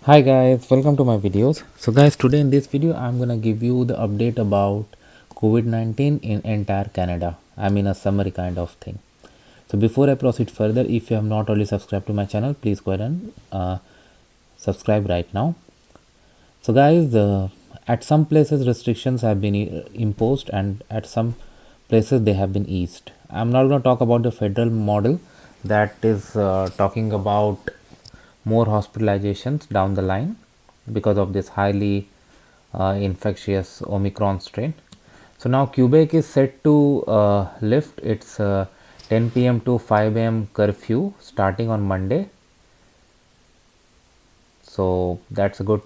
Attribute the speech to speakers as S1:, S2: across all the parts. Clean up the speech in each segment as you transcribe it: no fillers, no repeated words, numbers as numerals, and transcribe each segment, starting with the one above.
S1: Hi guys, welcome to my videos. So guys, today in this video I'm gonna give you the update about COVID-19 in entire Canada. I mean a summary kind of thing. So before I proceed further, if you have not already subscribed to my channel, please go ahead and subscribe right now. So guys, at some places restrictions have been imposed and at some places they have been eased. I'm not going to talk about the federal model that is talking about more hospitalizations down the line because of this highly infectious Omicron strain. So now Quebec is set to lift its 10 p.m. to 5 a.m. curfew starting on Monday. So that's a good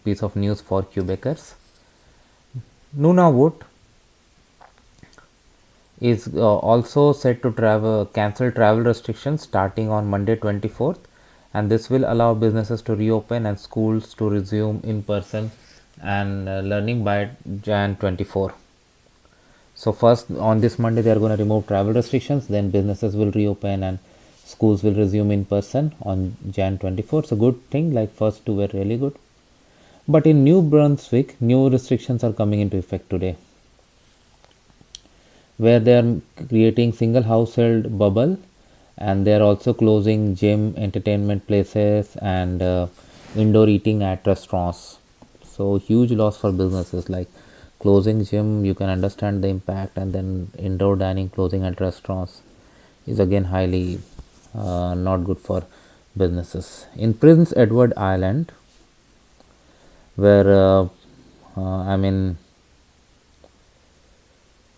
S1: piece of news for Quebecers. Nunavut is also set to cancel travel restrictions starting on Monday 24th, and this will allow businesses to reopen and schools to resume in person and learning by Jan 24. So first on this Monday they are going to remove travel restrictions, then businesses will reopen and schools will resume in person on Jan 24. So good thing, like first two were really good. But in New Brunswick, new restrictions are coming into effect today, where they are creating single household bubble, and they are also closing gym, entertainment places, and indoor eating at restaurants. So huge loss for businesses, like closing gym, you can understand the impact, and then indoor dining closing at restaurants is again highly not good for businesses. In Prince Edward Island, where I mean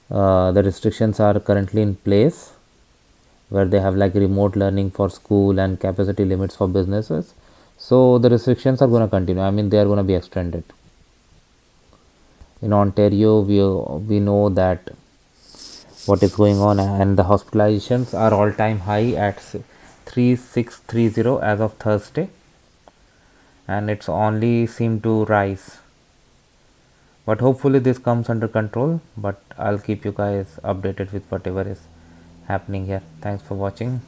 S1: the restrictions are currently in place, where they have like remote learning for school and capacity limits for businesses. So the restrictions are going to continue. I mean, they are going to be extended. In Ontario, we know that what is going on, and the hospitalizations are all time high at 3630 as of Thursday, and it's only seem to rise. But hopefully this comes under control. But I'll keep you guys updated with whatever is happening here. Thanks for watching.